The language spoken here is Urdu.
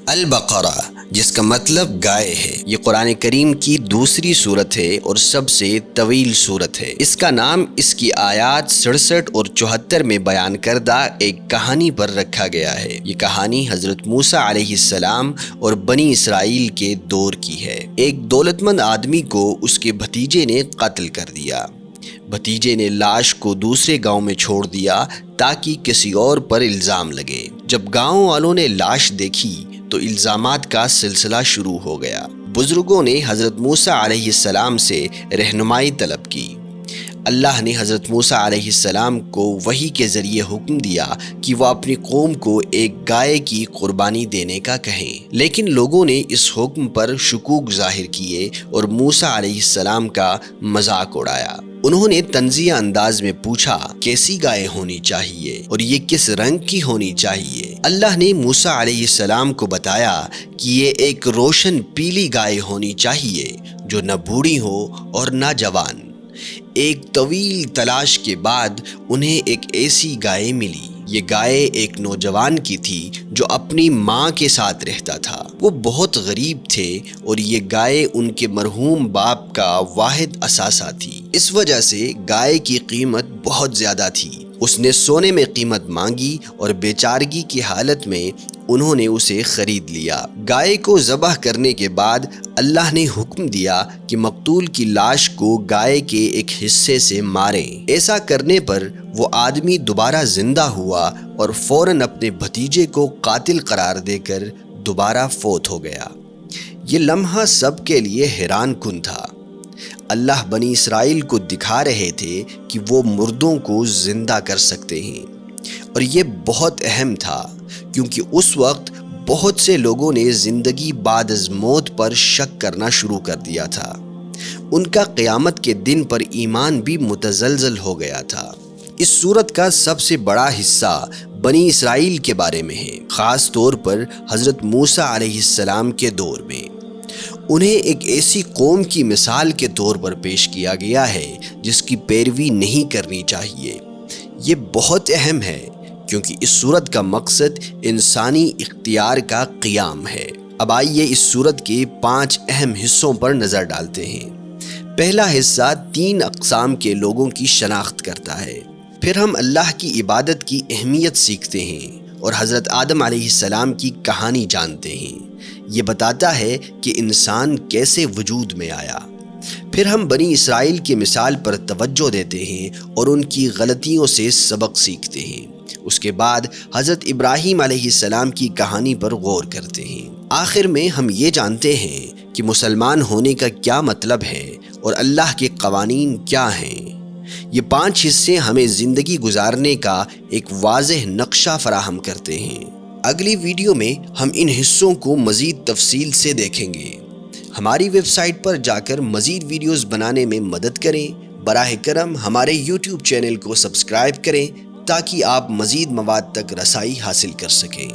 البقرہ، جس کا مطلب گائے ہے، یہ قرآن کریم کی دوسری سورت ہے اور سب سے طویل سورت ہے۔ اس کا نام اس کی آیات 67 اور 74 میں بیان کردہ ایک کہانی پر رکھا گیا ہے۔ یہ کہانی حضرت موسیٰ علیہ السلام اور بنی اسرائیل کے دور کی ہے۔ ایک دولت مند آدمی کو اس کے بھتیجے نے قتل کر دیا۔ بھتیجے نے لاش کو دوسرے گاؤں میں چھوڑ دیا تاکہ کسی اور پر الزام لگے۔ جب گاؤں والوں نے لاش دیکھی تو الزامات کا سلسلہ شروع ہو گیا۔ بزرگوں نے حضرت موسیٰ علیہ السلام سے رہنمائی طلب کی۔ اللہ نے حضرت موسیٰ علیہ السلام کو وحی کے ذریعے حکم دیا کہ وہ اپنی قوم کو ایک گائے کی قربانی دینے کا کہیں، لیکن لوگوں نے اس حکم پر شکوک ظاہر کیے اور موسیٰ علیہ السلام کا مذاق اڑایا۔ انہوں نے طنزیہ انداز میں پوچھا، کیسی گائے ہونی چاہیے اور یہ کس رنگ کی ہونی چاہیے؟ اللہ نے موسیٰ علیہ السلام کو بتایا کہ یہ ایک روشن پیلی گائے ہونی چاہیے جو نہ بوڑھی ہو اور نہ جوان۔ ایک طویل تلاش کے بعد انہیں ایک ایسی گائے ملی۔ یہ گائے ایک نوجوان کی تھی جو اپنی ماں کے ساتھ رہتا تھا۔ وہ بہت غریب تھے اور یہ گائے ان کے مرحوم باپ کا واحد اثاثہ تھی۔ اس وجہ سے گائے کی قیمت بہت زیادہ تھی۔ اس نے سونے میں قیمت مانگی اور بیچارگی کی حالت میں انہوں نے اسے خرید لیا۔ گائے کو ذبح کرنے کے بعد اللہ نے حکم دیا کہ مقتول کی لاش کو گائے کے ایک حصے سے ماریں۔ ایسا کرنے پر وہ آدمی دوبارہ زندہ ہوا اور فوراً اپنے بھتیجے کو قاتل قرار دے کر دوبارہ فوت ہو گیا۔ یہ لمحہ سب کے لیے حیران کن تھا۔ اللہ بنی اسرائیل کو دکھا رہے تھے کہ وہ مردوں کو زندہ کر سکتے ہیں، اور یہ بہت اہم تھا کیونکہ اس وقت بہت سے لوگوں نے زندگی بعد از موت پر شک کرنا شروع کر دیا تھا۔ ان کا قیامت کے دن پر ایمان بھی متزلزل ہو گیا تھا۔ اس سورت کا سب سے بڑا حصہ بنی اسرائیل کے بارے میں ہے، خاص طور پر حضرت موسیٰ علیہ السلام کے دور میں۔ انہیں ایک ایسی قوم کی مثال کے طور پر پیش کیا گیا ہے جس کی پیروی نہیں کرنی چاہیے۔ یہ بہت اہم ہے کیونکہ اس سورت کا مقصد انسانی اختیار کا قیام ہے۔ اب آئیے اس سورت کے 5 اہم حصوں پر نظر ڈالتے ہیں۔ پہلا حصہ 3 اقسام کے لوگوں کی شناخت کرتا ہے۔ پھر ہم اللہ کی عبادت کی اہمیت سیکھتے ہیں اور حضرت آدم علیہ السلام کی کہانی جانتے ہیں۔ یہ بتاتا ہے کہ انسان کیسے وجود میں آیا۔ پھر ہم بنی اسرائیل کی مثال پر توجہ دیتے ہیں اور ان کی غلطیوں سے سبق سیکھتے ہیں۔ اس کے بعد حضرت ابراہیم علیہ السلام کی کہانی پر غور کرتے ہیں۔ آخر میں ہم یہ جانتے ہیں کہ مسلمان ہونے کا کیا مطلب ہے اور اللہ کے قوانین کیا ہیں۔ یہ 5 حصے ہمیں زندگی گزارنے کا ایک واضح نقشہ فراہم کرتے ہیں۔ اگلی ویڈیو میں ہم ان حصوں کو مزید تفصیل سے دیکھیں گے۔ ہماری ویب سائٹ پر جا کر مزید ویڈیوز بنانے میں مدد کریں۔ براہ کرم ہمارے یوٹیوب چینل کو سبسکرائب کریں تاکہ آپ مزید مواد تک رسائی حاصل کر سکیں۔